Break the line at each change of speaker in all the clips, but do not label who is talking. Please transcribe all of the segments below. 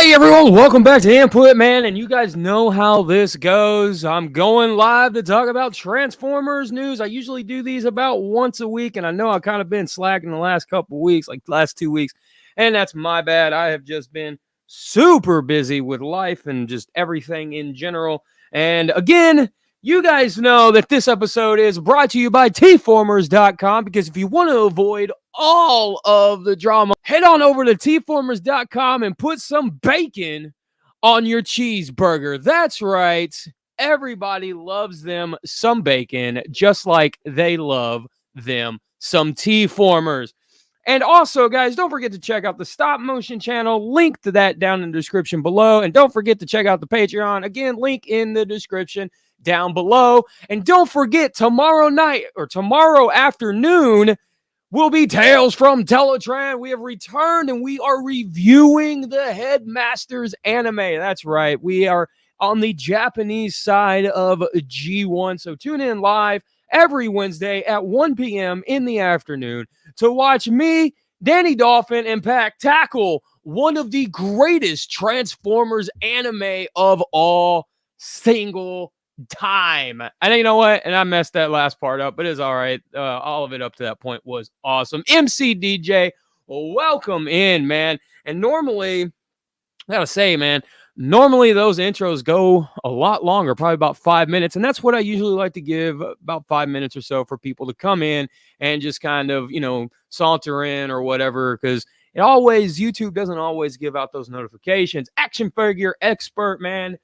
Hey everyone, welcome back to Input, man, and you guys know how this goes. I'm going live to talk about Transformers news. I usually do these about once a week, and I know I've kind of been slacking the last couple weeks, like last 2 weeks, and that's my bad. I have just been super busy with life and just everything in general. And again, you guys know that this episode is brought to you by tformers.com, because if you want to avoid all of the drama, head on over to tformers.com and put some bacon on your cheeseburger. That's right. Everybody loves them some bacon, just like they love them some T-formers. And also, guys, don't forget to check out the stop motion channel. Link to that down in the description below. And don't forget to check out the Patreon. Again, link in the description down below. And don't forget, tomorrow night or tomorrow afternoon will be Tales from Teletran. We have returned and we are reviewing the Headmasters anime. That's right. We are on the Japanese side of G1. So tune in live every Wednesday at 1 p.m. in the afternoon to watch me, Danny Dolphin, and Pac tackle one of the greatest Transformers anime of all single time. And you know what? And I messed that last part up, but it's all right. All of it up to that point was awesome. MC DJ, welcome in, man. And normally, I gotta say, man, normally those intros go a lot longer, probably about 5 minutes. And that's what I usually like to give, about 5 minutes or so, for people to come in and just kind of, saunter in or whatever, because YouTube doesn't always give out those notifications. Action figure expert, man.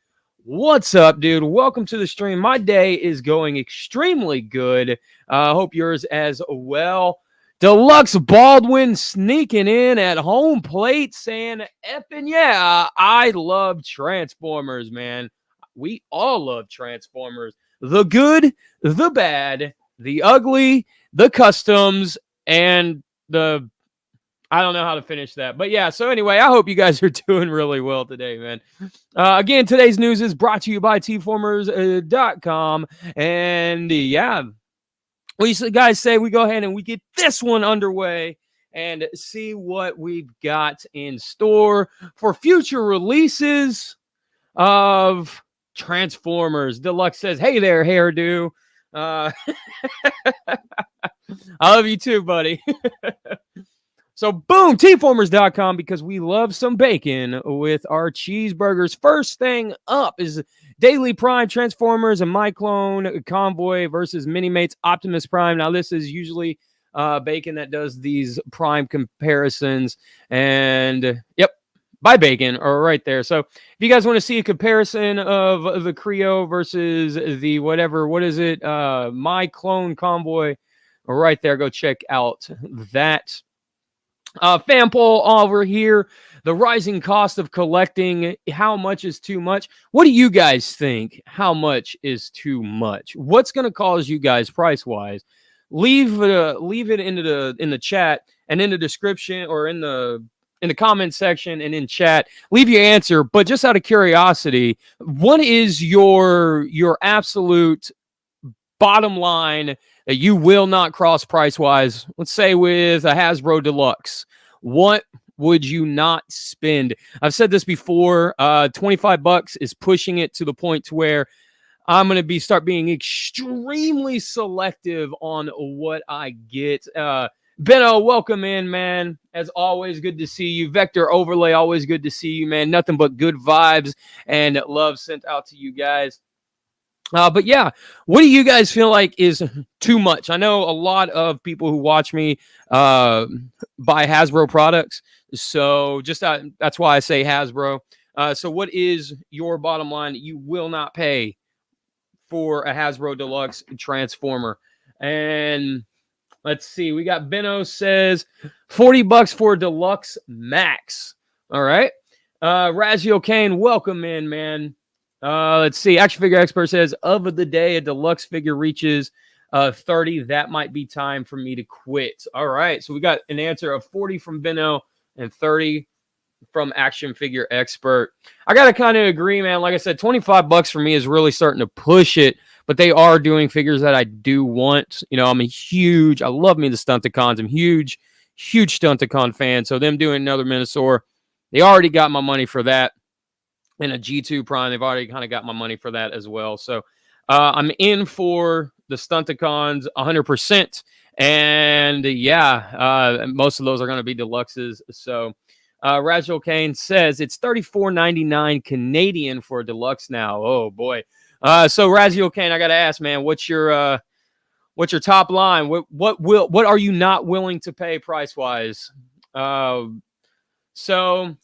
What's up, dude? Welcome to the stream. My day is going extremely good. Hope yours as well. Deluxe Baldwin sneaking in at home plate saying, effing yeah, I love Transformers, man. We all love Transformers. The good, the bad, the ugly, the customs, and the... I don't know how to finish that. But yeah, so anyway, I hope you guys are doing really well today, man. Again, today's news is brought to you by tformers.com. And yeah, what you guys say we go ahead and we get this one underway and see what we've got in store for future releases of Transformers. Deluxe says, hey there, hairdo. I love you too, buddy. So, boom, tformers.com, because we love some bacon with our cheeseburgers. First thing up is Daily Prime Transformers and My Clone Convoy versus Minimates Optimus Prime. Now, this is usually Bacon that does these Prime comparisons. And, yep, by Bacon, or right there. So, if you guys want to see a comparison of the Creo versus the whatever, what is it? My Clone Convoy, right there, go check out that. Fan poll over here. The rising cost of collecting. How much is too much? What do you guys think? How much is too much? What's going to cause you guys price wise? Leave it in the chat and in the description, or in the comment section and in chat. Leave your answer. But just out of curiosity, what is your absolute bottom line that you will not cross price-wise? Let's say with a Hasbro Deluxe. What would you not spend? I've said this before. $25 is pushing it to the point to where I'm going to start being extremely selective on what I get. Benno, welcome in, man. As always, good to see you. Vector Overlay, always good to see you, man. Nothing but good vibes and love sent out to you guys. But yeah, what do you guys feel like is too much? I know a lot of people who watch me buy Hasbro products. So just that's why I say Hasbro. So what is your bottom line that you will not pay for a Hasbro Deluxe Transformer? And let's see. We got Benno says $40 for Deluxe Max. All right. Razio Kane, welcome in, man. Let's see. Action Figure Expert says, of the day a Deluxe figure reaches 30, that might be time for me to quit. All right. So we got an answer of 40 from Benno and 30 from Action Figure Expert. I got to kind of agree, man. Like I said, $25 for me is really starting to push it, but they are doing figures that I do want. I love me the Stunticons. I'm huge Stunticon fan. So them doing another Minosaur they already got my money for that. And a G2 Prime, they've already kind of got my money for that as well. So I'm in for the Stunticons 100%. And yeah, most of those are going to be deluxes. So Rajul Kane says it's $34.99 Canadian for a deluxe now. Oh boy. So Rajul Kane, I got to ask, man, what's your top line? What are you not willing to pay price wise? So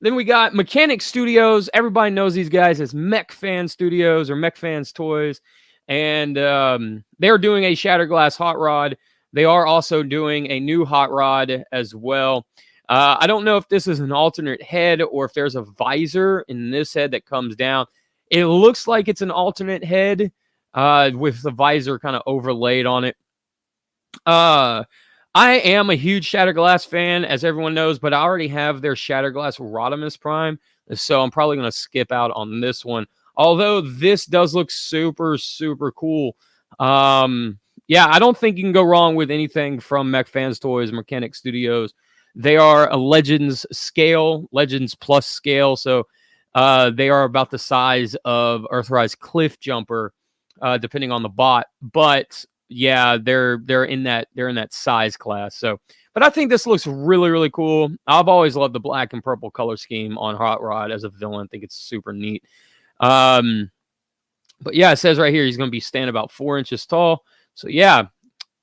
then we got Mechanic Studios. Everybody knows these guys as Mech Fan Studios or Mech Fans Toys. And they're doing a Shatterglass hot rod. They are also doing a new hot rod as well. I don't know if this is an alternate head or if there's a visor in this head that comes down. It looks like it's an alternate head with the visor kind of overlaid on it. I am a huge Shatterglass fan, as everyone knows, but I already have their Shatterglass Optimus Prime, so I'm probably going to skip out on this one. Although this does look super, super cool. Yeah, I don't think you can go wrong with anything from Mech Fans Toys, Mechanic Studios. They are a Legends scale, Legends Plus scale, so they are about the size of Earthrise Cliff Jumper, depending on the bot, but yeah, they're in that size class. So, but I think this looks really, really cool. I've always loved the black and purple color scheme on Hot Rod as a villain. I think it's super neat. But yeah, it says right here he's going to be standing about 4 inches tall. So yeah,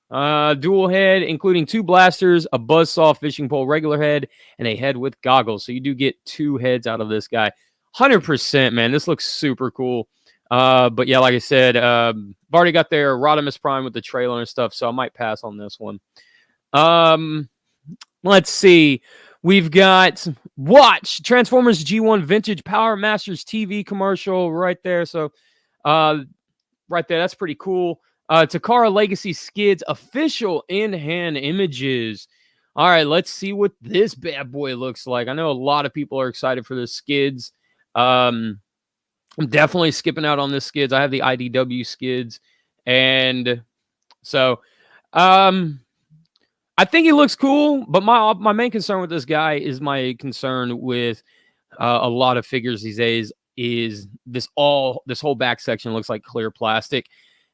dual head, including 2 blasters, a buzzsaw fishing pole regular head, and a head with goggles. So you do get 2 heads out of this guy. 100%, man. This looks super cool. But yeah, like I said, I've already got their Optimus Prime with the trailer and stuff, so I might pass on this one. Let's see. We've got watch Transformers G1 Vintage Power Masters TV commercial right there. So, right there, that's pretty cool. Takara Legacy Skids official in-hand images. All right, let's see what this bad boy looks like. I know a lot of people are excited for this Skids. I'm definitely skipping out on this Skids. I have the IDW Skids. And so I think he looks cool, but my main concern with this guy is my concern with a lot of figures these days is this whole back section looks like clear plastic.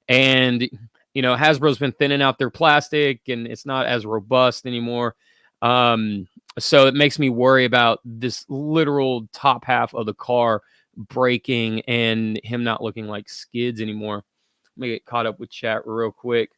And, you know, Hasbro's been thinning out their plastic and it's not as robust anymore. So it makes me worry about this literal top half of the car breaking and him not looking like Skids anymore. Let me get caught up with chat real quick.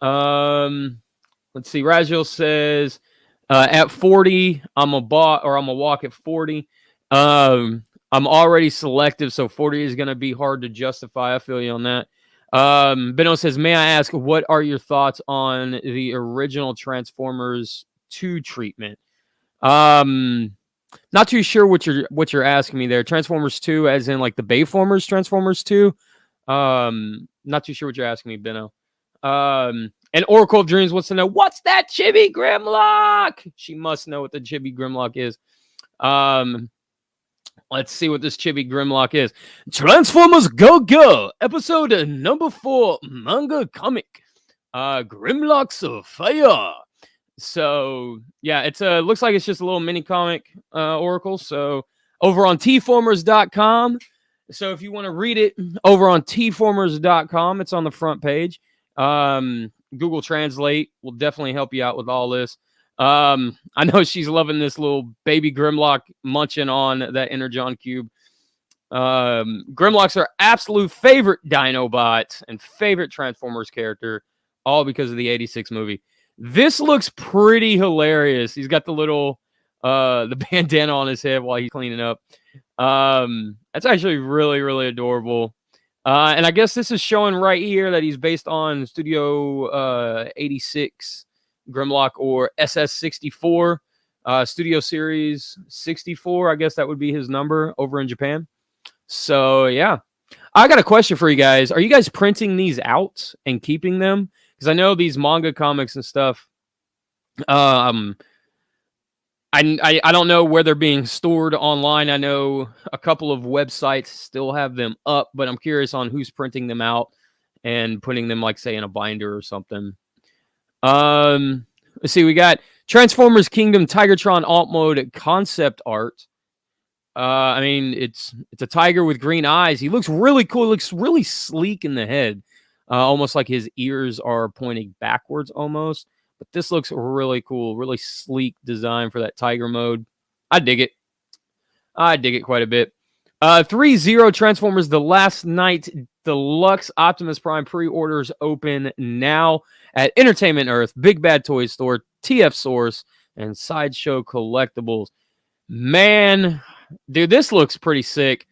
Let's see. Rajil says at 40, I'm a walk at 40. I'm already selective, so 40 is going to be hard to justify. I feel you on that. Beno says, may I ask, what are your thoughts on the original Transformers 2 treatment? Not too sure what you're asking me there. Transformers 2, as in like the Bayformers Transformers 2. Not too sure what you're asking me, Beno. And Oracle of Dreams wants to know, what's that Chibi Grimlock? She must know what the Chibi Grimlock is. Let's see what this Chibi Grimlock is. Transformers Go Go, episode number 4, manga comic. Grimlocks of Fire. So yeah, it's looks like it's just a little mini comic, Oracle. So over on tformers.com. So if you want to read it over on tformers.com, it's on the front page. Google Translate will definitely help you out with all this. I know she's loving this little baby Grimlock munching on that Energon cube. Grimlocks are absolute favorite Dinobot and favorite Transformers character, all because of the 86 movie. This looks pretty hilarious. He's got the little the bandana on his head while he's cleaning up. That's actually really, really adorable. And I guess this is showing right here that he's based on Studio 86 Grimlock or SS64 Studio Series 64. I guess that would be his number over in Japan. So yeah, I got a question for you guys. Are you guys printing these out and keeping them? Because I know these manga comics and stuff. I don't know where they're being stored online. I know a couple of websites still have them up, but I'm curious on who's printing them out and putting them, like, say, in a binder or something. Let's see. We got Transformers Kingdom Tigertron Alt Mode concept art. I mean, it's a tiger with green eyes. He looks really cool. He looks really sleek in the head, almost like his ears are pointing backwards almost. But this looks really cool, really sleek design for that tiger mode. I dig it. I dig it quite a bit. 3-0 Transformers The Last Night Deluxe Optimus Prime pre-orders open now at Entertainment Earth, Big Bad Toy Store, TF Source, and Sideshow Collectibles. Man, dude, this looks pretty sick.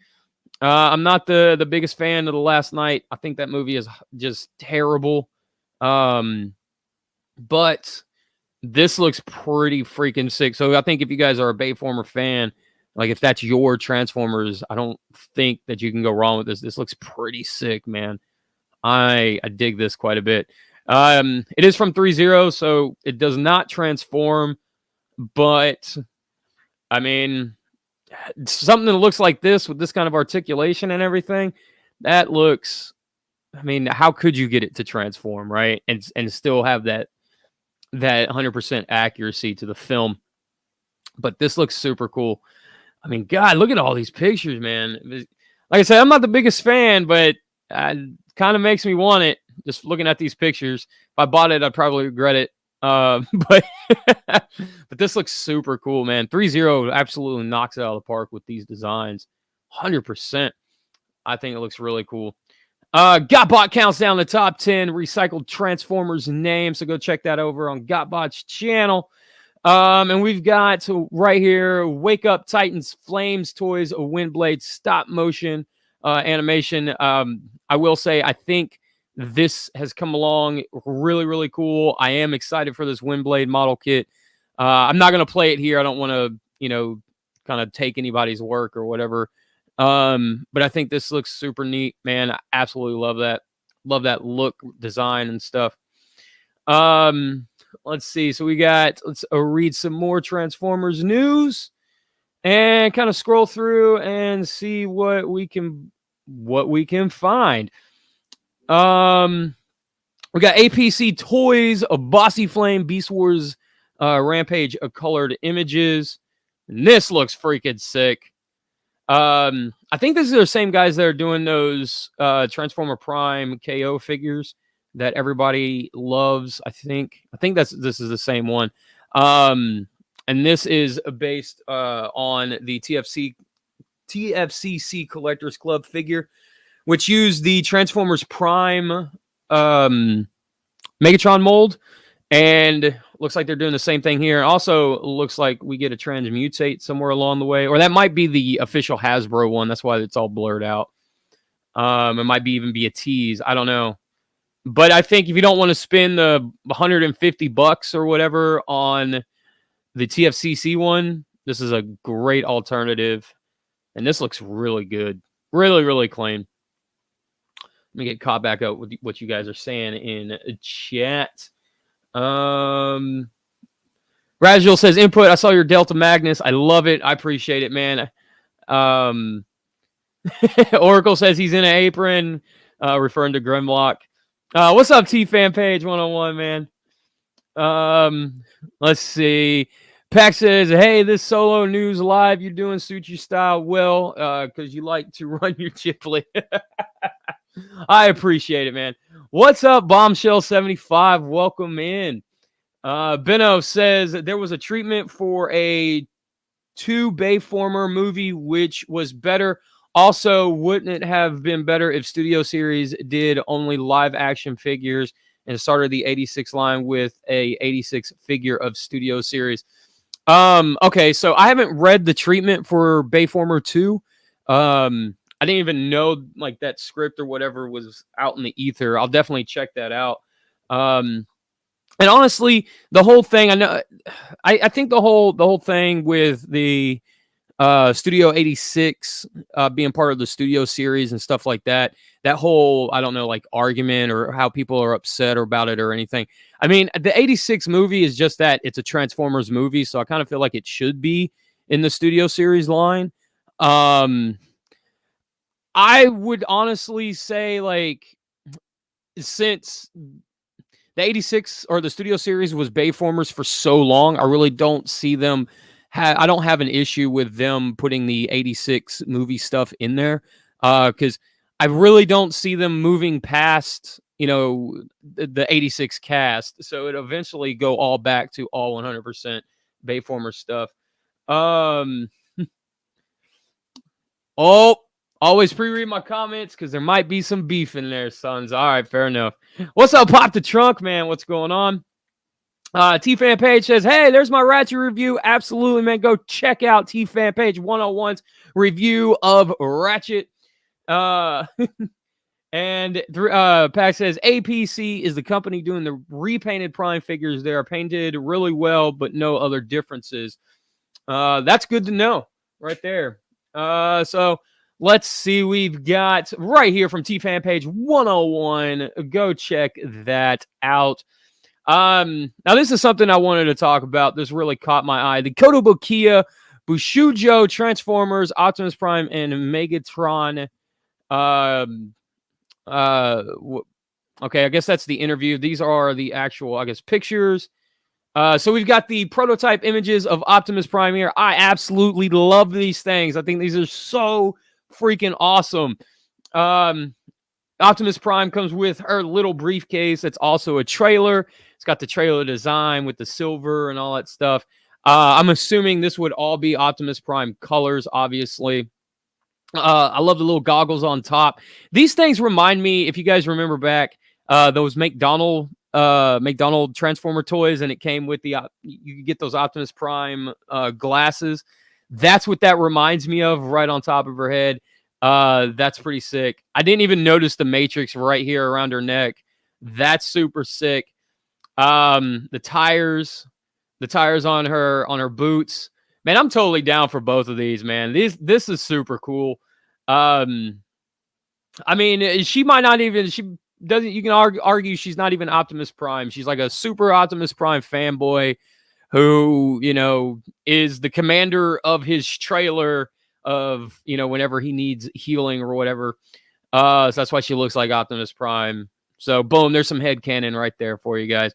I'm not the biggest fan of The Last Night. I think that movie is just terrible. But this looks pretty freaking sick. So I think if you guys are a Bayformer fan, like if that's your Transformers, I don't think that you can go wrong with this. This looks pretty sick, man. I dig this quite a bit. It is from 3-0, so it does not transform, but I mean, something that looks like this with this kind of articulation and everything, that looks, I mean, how could you get it to transform, right? And still have that 100% accuracy to the film. But this looks super cool. I mean, God, look at all these pictures, man. Like I said, I'm not the biggest fan, but it kind of makes me want it just looking at these pictures. If I bought it, I'd probably regret it. But this looks super cool, man. 3-0 absolutely knocks it out of the park with these designs. 100%. I think it looks really cool. Gotbot counts down the top 10 recycled Transformers names, so go check that over on Gotbot's channel. And we've got right here, Wake Up Titans Flames Toys, a Windblade stop motion animation. I will say, I think this has come along really, really cool. I am excited for this Windblade model kit. I'm not going to play it here. I don't want to, kind of take anybody's work or whatever. But I think this looks super neat, man. I absolutely love that. Love that look, design, and stuff. Let's see. So let's read some more Transformers news and kind of scroll through and see what we can find. We got APC Toys, a Bossy Flame, Beast Wars, Rampage, colored images. And this looks freaking sick. I think this is the same guys that are doing those Transformer Prime KO figures that everybody loves. I think this is the same one. And this is based on the TFCC Collectors Club figure, which used the Transformers Prime Megatron mold, and looks like they're doing the same thing here. Also looks like we get a transmutate somewhere along the way, or that might be the official Hasbro one. That's why it's all blurred out. It might even be a tease. I don't know. But I think if you don't want to spend the $150 or whatever on the TFCC one, this is a great alternative. And this looks really good. Really, really clean. Let me get caught back up with what you guys are saying in chat. Rajul says, input, I saw your Delta Magnus. I love it. I appreciate it, man. Oracle says he's in an apron, referring to Grimlock. What's up, T-Fan Page 101, man? Let's see. Pack says, hey, this solo news live you're doing suits your style well, because you like to run your Chipley. I appreciate it, man. What's up, Bombshell75? Welcome in. Benno says there was a treatment for a 2 Bayformer movie, which was better. Also, wouldn't it have been better if Studio Series did only live action figures and started the 86 line with a 86 figure of Studio Series? Okay, so I haven't read the treatment for Bayformer 2. I didn't even know like that script or whatever was out in the ether. I'll definitely check that out. And honestly, the whole thing, I think the whole thing with the Studio 86 being part of the Studio Series and stuff like that whole, I don't know, like argument or how people are upset about it or anything. I mean, the 86 movie is just that it's a Transformers movie, so I kind of feel like it should be in the Studio Series line. I would honestly say, like, since the 86 or the Studio Series was Bayformers for so long. I really don't see them. I don't have an issue with them putting the 86 movie stuff in there because I really don't see them moving past, the 86 cast. So it eventually go all back to all 100% Bayformer stuff. Oh, always pre-read my comments because there might be some beef in there, sons. All right, fair enough. What's up, Pop the Trunk, man? What's going on? T-Fan Page says, hey, there's my Ratchet review. Absolutely, man. Go check out T-Fan Page 101's review of Ratchet. And Pack says, APC is the company doing the repainted Prime figures. They are painted really well, but no other differences. That's good to know right there. So let's see. We've got right here from T-Fan Page 101. Go check that out. Now this is something I wanted to talk about. This really caught my eye. The Kotobukiya Bushu Transformers, Optimus Prime, and Megatron. Okay, I guess that's the interview. These are the actual, pictures. So we've got the prototype images of Optimus Prime here. I absolutely love these things. I think these are so freaking awesome. Optimus Prime comes with her little briefcase. It's also a trailer. It's got the trailer design with the silver and all that stuff. I'm assuming this would all be Optimus Prime colors, obviously. I love the little goggles on top. These things remind me, if you guys remember back, those McDonald Transformer toys, and it came with the you could get those Optimus Prime glasses. That's what that reminds me of, right on top of her head. That's pretty sick. I didn't even notice the Matrix right here around her neck. That's super sick. The tires on her boots. Man, I'm totally down for both of these, man. This is super cool. I mean, she might not even, she doesn't, you can argue she's not even Optimus Prime. She's like a super Optimus Prime fanboy who, is the commander of his trailer of, whenever he needs healing or whatever. So that's why she looks like Optimus Prime. So boom, there's some headcanon right there for you guys.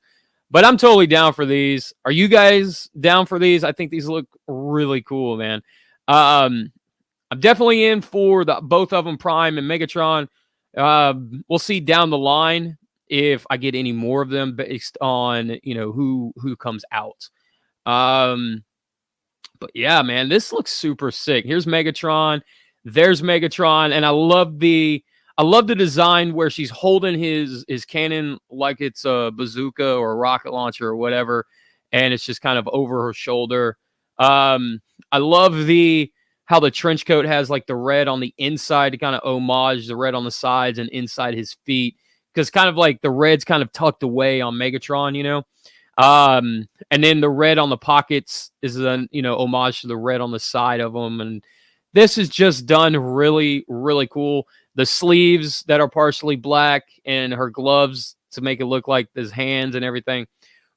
But I'm totally down for these. Are you guys down for these? I think these look really cool, man. I'm definitely in for both of them, Prime and Megatron. We'll see down the line if I get any more of them based on, who comes out. But yeah, man, this looks super sick. Here's Megatron. There's Megatron. And I love the design where she's holding his cannon like it's a bazooka or a rocket launcher or whatever, and it's just kind of over her shoulder. I love how the trench coat has like the red on the inside to kind of homage the red on the sides and inside his feet, because kind of like the red's kind of tucked away on Megatron, and then the red on the pockets is an homage to the red on the side of them, and this is just done really, really cool. The sleeves that are partially black and her gloves to make it look like his hands and everything.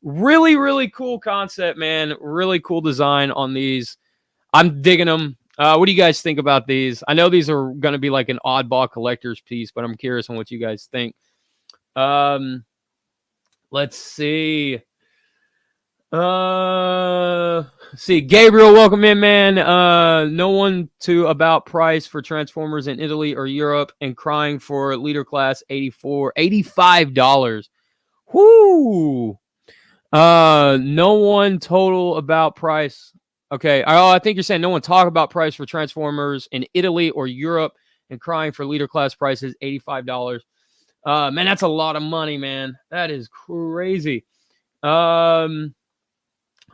Really, really cool concept, man. Really cool design on these. I'm digging them. What do you guys think about these? I know these are going to be like an oddball collector's piece, but I'm curious on what you guys think. Let's see. Gabriel, welcome in, man. No one to about price for Transformers in Italy or Europe and crying for leader class $85. Whoo. No one total about price. Okay. Oh, I think you're saying no one talk about price for Transformers in Italy or Europe and crying for leader class prices $85. Man, that's a lot of money, man. That is crazy.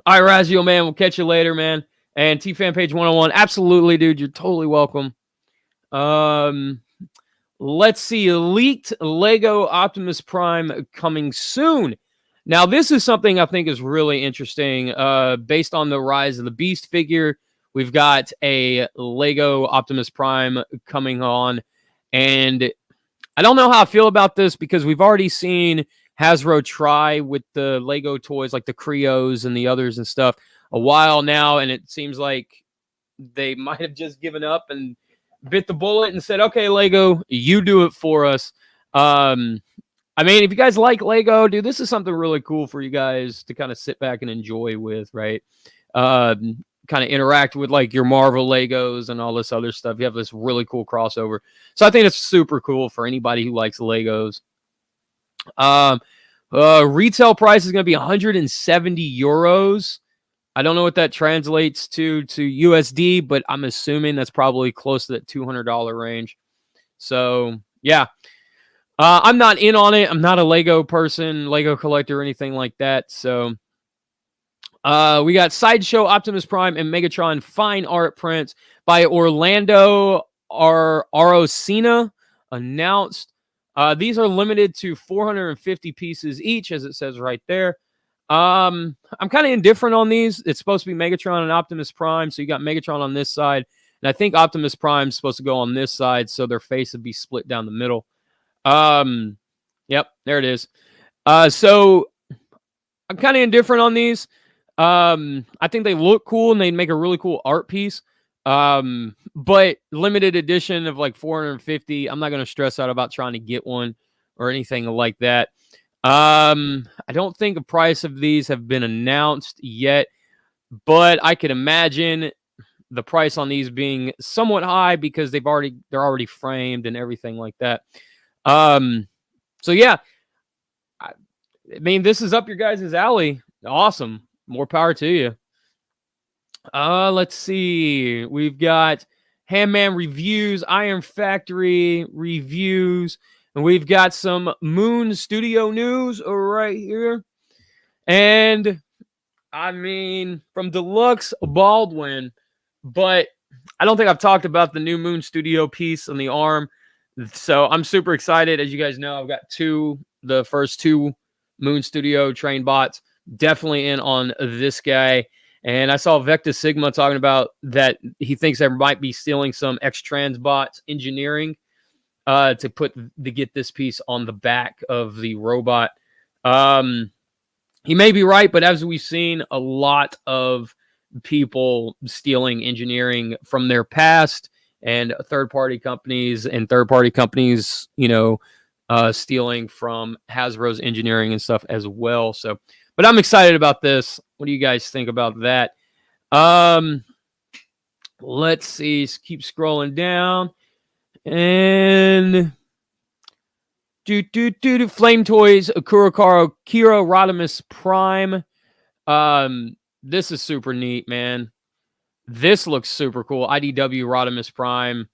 All right, Razio, man, we'll catch you later, man. And T-Fan Page 101, absolutely, dude. You're totally welcome. Let's see. Leaked Lego Optimus Prime coming soon. Now, this is something I think is really interesting. Based on the Rise of the Beast figure, we've got a Lego Optimus Prime coming on. And I don't know how I feel about this because we've already seen Hasbro try with the Lego toys like the Creos and the others and stuff a while now, and it seems like they might have just given up and bit the bullet and said, okay, Lego, you do it for us. I mean, if you guys like Lego, dude, this is something really cool for you guys to kind of sit back and enjoy with, right? Kind of interact with like your Marvel Legos and all this other stuff. You have this really cool crossover. So I think it's super cool for anybody who likes Legos. Retail price is going to be 170 euros. I don't know what that translates to USD, but I'm assuming that's probably close to that $200 range. So yeah. I'm not in on it. I'm not a Lego person, Lego collector, or anything like that. So we got Sideshow, Optimus Prime, and Megatron fine art prints by Orlando Arocena announced. These are limited to 450 pieces each, as it says right there. I'm kind of indifferent on these. It's supposed to be Megatron and Optimus Prime, so you got Megatron on this side, and I think Optimus Prime's supposed to go on this side, so their face would be split down the middle. Yep, there it is. So I'm kind of indifferent on these. I think they look cool and they make a really cool art piece. But limited edition of like 450. I'm not going to stress out about trying to get one or anything like that. I don't think the price of these have been announced yet, but I could imagine the price on these being somewhat high because they're already framed and everything like that. So yeah, I mean, this is up your guys' alley. Awesome. More power to you. Let's see. We've got Handman reviews, Iron Factory reviews, and we've got some Moon Studio news right here. And I mean, from Deluxe Baldwin, but I don't think I've talked about the new Moon Studio piece on the arm. So I'm super excited. As you guys know, I've got the first two Moon Studio train bots. Definitely in on this guy. And I saw Vecta Sigma talking about that he thinks there might be stealing some X-Trans bots engineering to get this piece on the back of the robot. He may be right, but as we've seen, a lot of people stealing engineering from their past, and third-party companies, stealing from Hasbro's engineering and stuff as well. So, but I'm excited about this. What do you guys think about that? Let's see. Keep scrolling down. And Flame Toys, Kira Rodimus Prime. This is super neat, man. This looks super cool. IDW Rodimus Prime.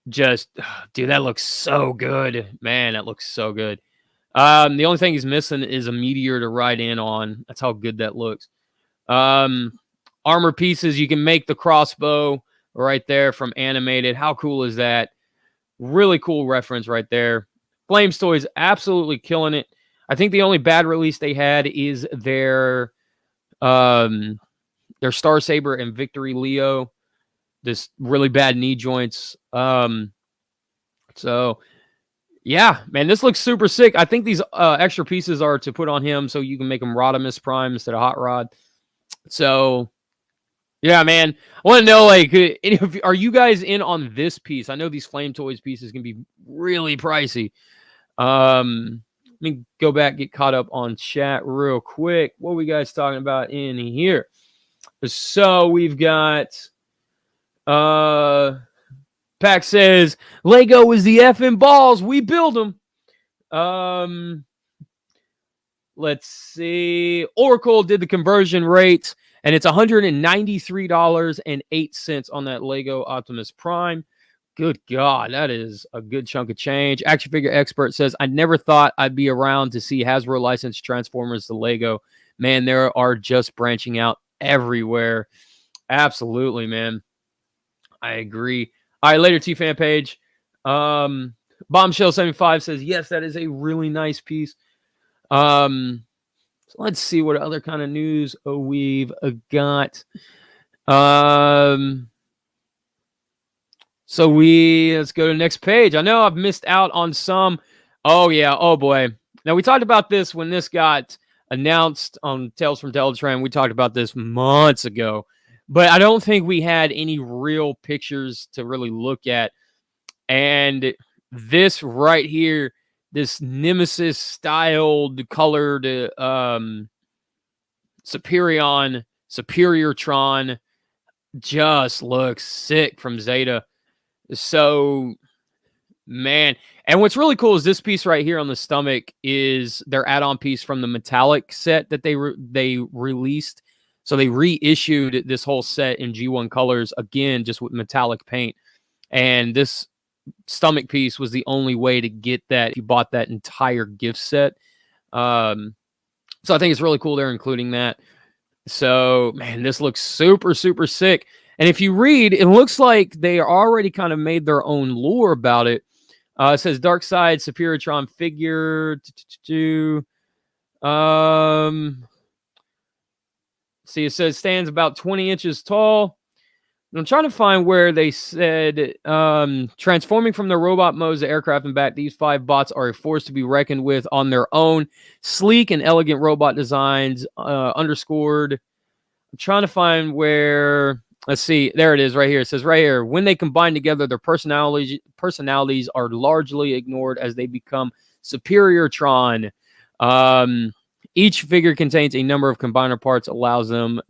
Dude, that looks so good. Man, that looks so good. The only thing he's missing is a meteor to ride in on. That's how good that looks. Armor pieces. You can make the crossbow right there from Animated. How cool is that? Really cool reference right there. Flames Toys absolutely killing it. I think the only bad release they had is their Star Saber and Victory Leo. This really bad knee joints. So yeah, man, this looks super sick. I think these extra pieces are to put on him so you can make him Rodimus Prime instead of Hot Rod. So yeah, man, I want to know, like, are you guys in on this piece? I know these Flame Toys pieces can be really pricey. Let me go back, get caught up on chat real quick. What are we guys talking about in here? So we've got Pack says Lego is the effing balls. We build them. Let's see. Oracle did the conversion rate, and it's $193.08 on that Lego Optimus Prime. Good God, that is a good chunk of change. Action Figure Expert says, I never thought I'd be around to see Hasbro licensed Transformers to Lego. Man, there are just branching out everywhere. Absolutely, man. I agree. All right, later T fan page. Bombshell75 says, yes, that is a really nice piece. So let's see what other kind of news we've got. So let's go to the next page. I know I've missed out on some. Oh, yeah. Oh, boy. Now, we talked about this when this got announced on Tales from Teletran. We talked about this months ago, but I don't think we had any real pictures to really look at. And this right here this Nemesis styled colored Superiortron just looks sick from Zeta. So, man. And what's really cool is this piece right here on the stomach is their add-on piece from the metallic set that they released. So they reissued this whole set in G1 colors, again, just with metallic paint. And this stomach piece was the only way to get that if you bought that entire gift set. So I think it's really cool they're including that. So, man, this looks super, super sick. And if you read, it looks like they already kind of made their own lore about it. It says Dark Side Superiortron figure. See, it says stands about 20 inches tall. I'm trying to find where they said transforming from their robot modes to aircraft and back, these 5 bots are a force to be reckoned with on their own. Sleek and elegant robot designs, underscored. I'm trying to find where. Let's see. There it is right here. It says right here, when they combine together, their personalities are largely ignored as they become Superiortron. Each figure contains a number of combiner parts, allows them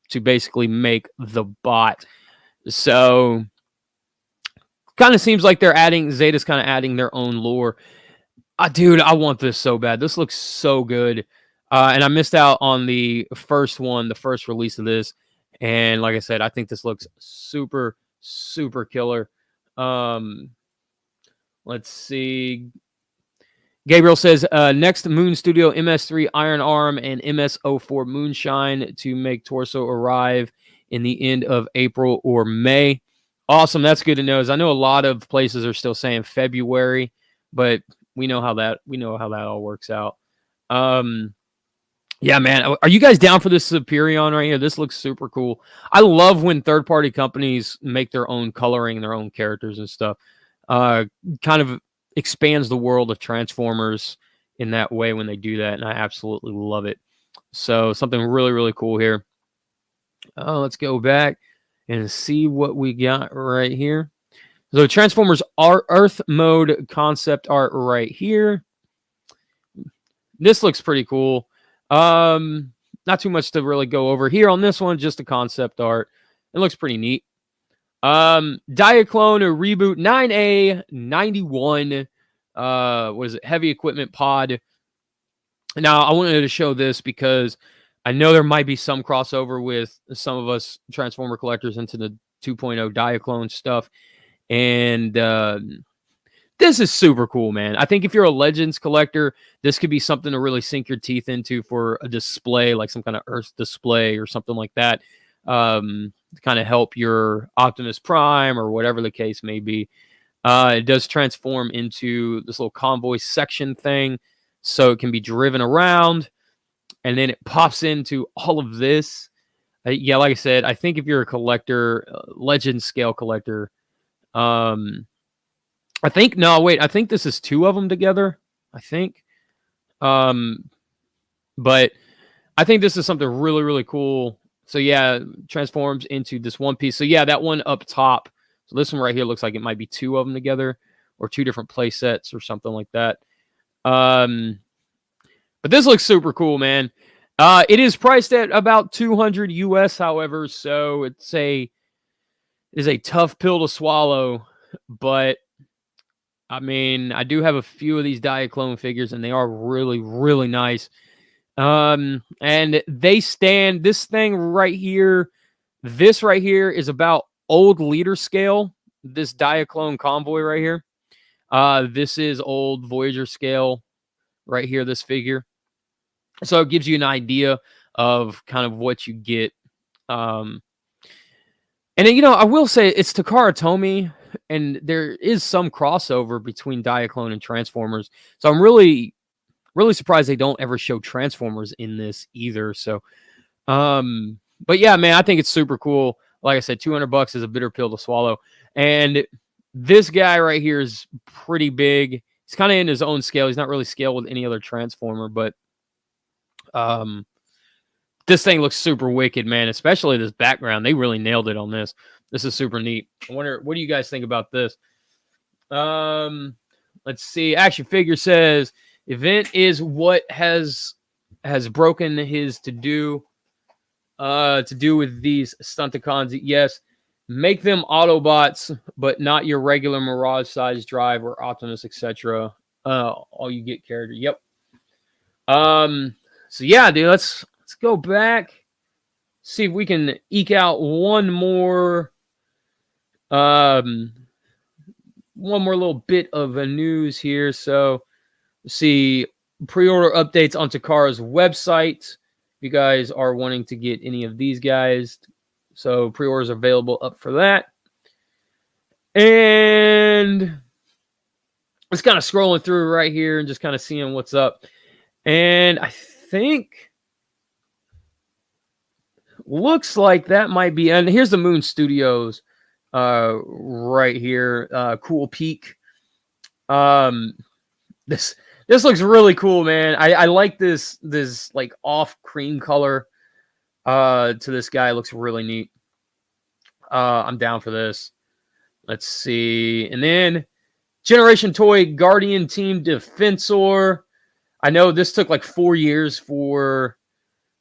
to basically make the bot. So kind of seems like Zeta's kind of adding their own lore. Dude, I want this so bad. This looks so good. And I missed out on the first release of this. And like I said, I think this looks super, super killer. Let's see. Gabriel says, next Moon Studio MS3 Iron Arm and MS04 Moonshine to make Torso arrive in the end of April or May. Awesome. That's good to know. As I know a lot of places are still saying February, but we know how that all works out. Yeah, man. Are you guys down for this Superion right here? This looks super cool. I love when third-party companies make their own coloring, their own characters and stuff. Kind of expands the world of Transformers in that way when they do that, and I absolutely love it. So something really, really cool here. Let's go back and see what we got right here. So Transformers Earth mode concept art right here. This looks pretty cool. Not too much to really go over here on this one, just the concept art. It looks pretty neat. Diaclone Reboot 9A91. What is it? Heavy Equipment Pod. Now, I wanted to show this because I know there might be some crossover with some of us Transformer collectors into the 2.0 Diaclone stuff. And this is super cool, man. I think if you're a Legends collector, this could be something to really sink your teeth into for a display, like some kind of Earth display or something like that, to kind of help your Optimus Prime or whatever the case may be. It does transform into this little convoy section thing, so it can be driven around, and then it pops into all of this. Yeah, like I said, I think if you're a collector, Legend scale collector, I think this is 2 of them together. I think. But I think this is something really, really cool. So yeah, transforms into this one piece. So yeah, that one up top. So this one right here looks like it might be 2 of them together or 2 different play sets or something like that. But this looks super cool, man. It is priced at about $200 US, however, so it is a tough pill to swallow, but I mean, I do have a few of these Diaclone figures, and they are really, really nice. And they stand, this thing right here, this right here is about old leader scale, this Diaclone convoy right here. This is old Voyager scale right here, this figure. So it gives you an idea of kind of what you get. And then, you know, I will say it's Takara Tomy, and there is some crossover between Diaclone and Transformers. So I'm really, really surprised they don't ever show Transformers in this either. So, but yeah, man, I think it's super cool. Like I said, $200 is a bitter pill to swallow. And this guy right here is pretty big. He's kind of in his own scale. He's not really scaled with any other Transformer, but this thing looks super wicked, man, especially this background. They really nailed it on this. This is super neat. I wonder, what do you guys think about this? let's see. Action Figure says event is what has broken his to do with these Stunticons. Yes, make them Autobots, but not your regular Mirage size drive or Optimus, etc. All you get character. Yep. So yeah, dude, let's go back. See if we can eke out one more little bit of a news here. So see pre-order updates on Takara's website. If you guys are wanting to get any of these guys, so pre-orders are available up for that. And just kind of scrolling through right here and just kind of seeing what's up. And I think looks like that might be, and here's the Moon Studios right here. Cool peak. This looks really cool, man. I like this like off cream color to this guy. It looks really neat. I'm down for this. Let's see. And then Generation Toy Guardian Team Defensor. I know this took like 4 years for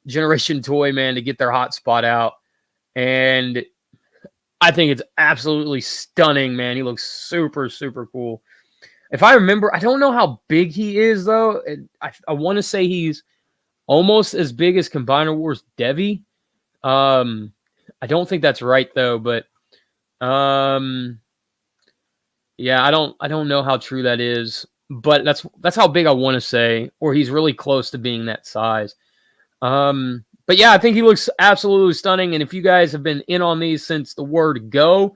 Generation Toy, man, to get their hotspot out. And I think it's absolutely stunning, man. He looks super, super cool. If I remember, I don't know how big he is, though. I want to say he's almost as big as Combiner Wars Devi. I don't think that's right, though, but yeah, I don't know how true that is, but that's how big I want to say, or he's really close to being that size. But yeah, I think he looks absolutely stunning. And if you guys have been in on these since the word go,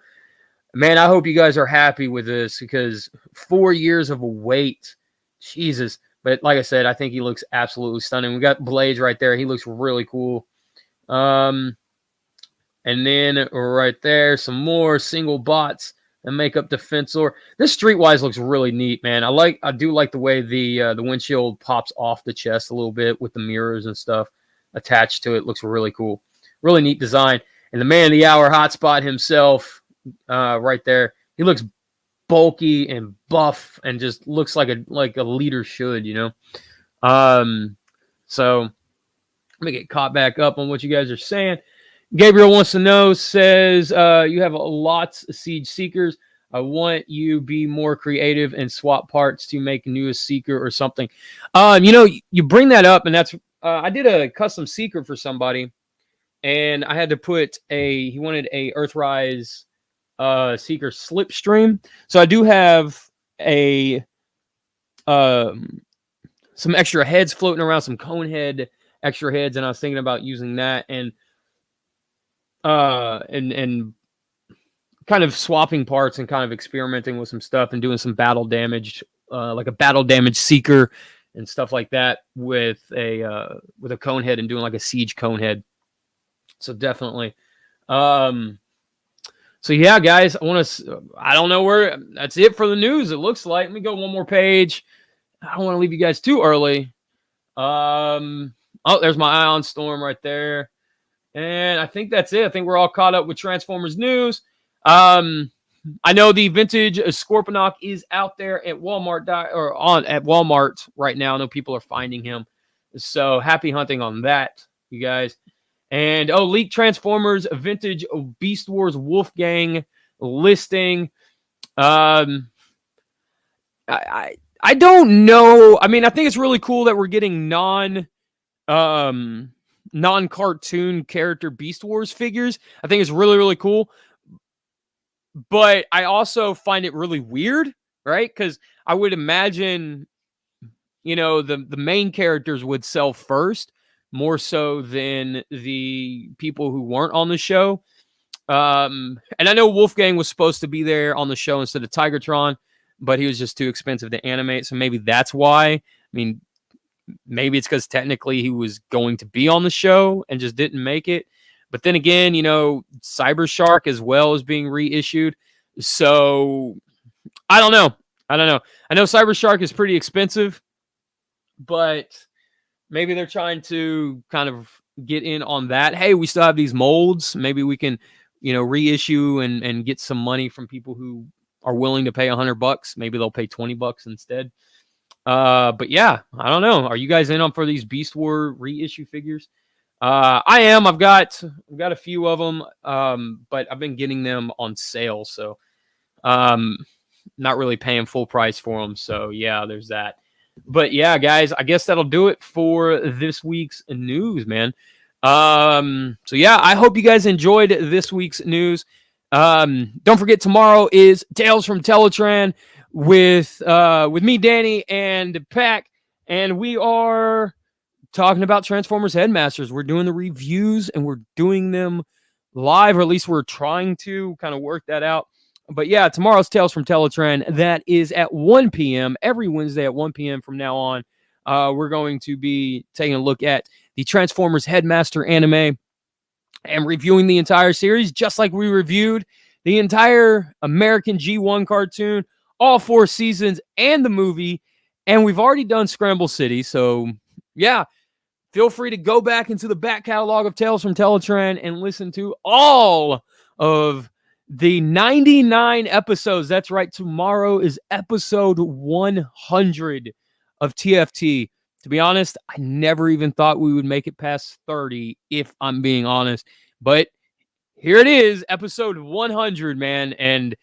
man, I hope you guys are happy with this, because 4 years of a wait, Jesus. But like I said, I think he looks absolutely stunning. We got Blades right there. He looks really cool. And then right there, some more single bots and make up Defensor. This Streetwise looks really neat, man. I do like the way the windshield pops off the chest a little bit with the mirrors and stuff attached to it. Looks really cool. Really neat design. And the man of the hour hotspot himself, right there. He looks bulky and buff and just looks like a leader should, you know. So let me get caught back up on what you guys are saying. Gabriel wants to know, says, you have lots of Siege Seekers. I want you be more creative and swap parts to make a newest Seeker or something. You know, you bring that up, and that's I did a custom Seeker for somebody, and I had to put he wanted a Earthrise Seeker Slipstream. So I do have some extra heads floating around, some cone head extra heads, and I was thinking about using that and kind of swapping parts and kind of experimenting with some stuff and doing some battle damage, like a battle damage Seeker and stuff like that with a cone head and doing like a siege cone head. So definitely. So yeah, guys, I don't know where, that's it for the news. It looks like, let me go one more page. I don't want to leave you guys too early. Oh, there's my Ion Storm right there. And I think that's it. I think we're all caught up with Transformers news. I know the vintage Scorponok is out there at Walmart at Walmart right now. I know people are finding him. So happy hunting on that, you guys. And leaked Transformers vintage Beast Wars Wolfgang listing. I don't know. I mean, I think it's really cool that we're getting non-cartoon character Beast Wars figures. I think it's really, really cool. But I also find it really weird, right? Because I would imagine, you know, the main characters would sell first, more so than the people who weren't on the show. And I know Wolfgang was supposed to be there on the show instead of Tigertron, but he was just too expensive to animate. So maybe that's why. I mean, maybe it's because technically he was going to be on the show and just didn't make it. But then again, you know, Cyber Shark as well is being reissued. So I don't know. I know Cyber Shark is pretty expensive, but maybe they're trying to kind of get in on that. Hey, we still have these molds. Maybe we can, you know, reissue and get some money from people who are willing to pay $100, maybe they'll pay $20 instead. But yeah, I don't know. Are you guys in on for these Beast War reissue figures? I am. I've got a few of them, but I've been getting them on sale, so not really paying full price for them. So yeah, there's that. But yeah, guys, I guess that'll do it for this week's news, man. So yeah, I hope you guys enjoyed this week's news. Don't forget, tomorrow is Tales from Teletran with me, Danny, and Pac, and we are talking about Transformers Headmasters. We're doing the reviews, and we're doing them live, or at least we're trying to kind of work that out. But yeah, tomorrow's Tales from Teletran. That is at 1 p.m. every Wednesday at 1 p.m. from now on. We're going to be taking a look at the Transformers Headmaster anime and reviewing the entire series, just like we reviewed the entire American G1 cartoon, all 4 seasons, and the movie. And we've already done Scramble City. So yeah, feel free to go back into the back catalog of Tales from Teletran and listen to all of the 99 episodes. That's right. Tomorrow is episode 100 of TFT. To be honest, I never even thought we would make it past 30, if I'm being honest. But here it is, episode 100, man. And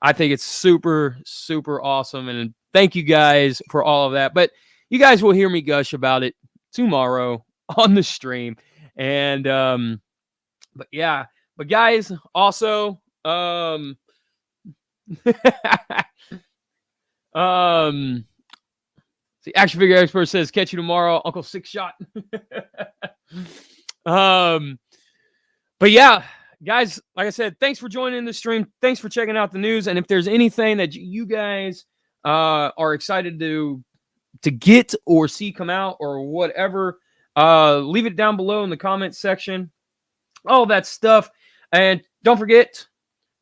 I think it's super, super awesome. And thank you guys for all of that. But you guys will hear me gush about it tomorrow on the stream. And, but yeah. But guys, also, the Action Figure Expert says, catch you tomorrow, Uncle Six Shot. But yeah, guys, like I said, thanks for joining the stream. Thanks for checking out the news. And if there's anything that you guys are excited to get or see come out or whatever, leave it down below in the comments section. All that stuff. And don't forget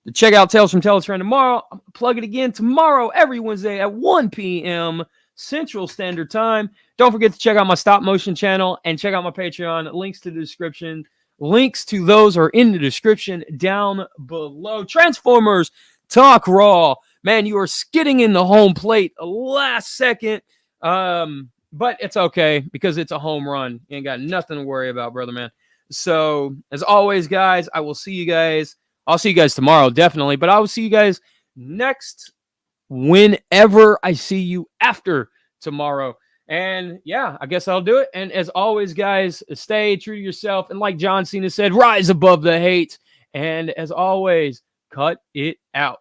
to check out Tales from Teletran tomorrow. I'm gonna plug it again tomorrow, every Wednesday at 1 p.m. Central Standard Time. Don't forget to check out my stop motion channel and check out my Patreon. Links to the description. Links to those are in the description down below. Transformers Talk Raw. Man, you are skidding in the home plate last second. But it's okay because it's a home run. You ain't got nothing to worry about, brother, man. So, as always, guys, I will see you guys. I'll see you guys tomorrow, definitely. But I will see you guys next whenever I see you after tomorrow. And, yeah, I guess I'll do it. And as always, guys, stay true to yourself. And like John Cena said, rise above the hate. And as always, cut it out.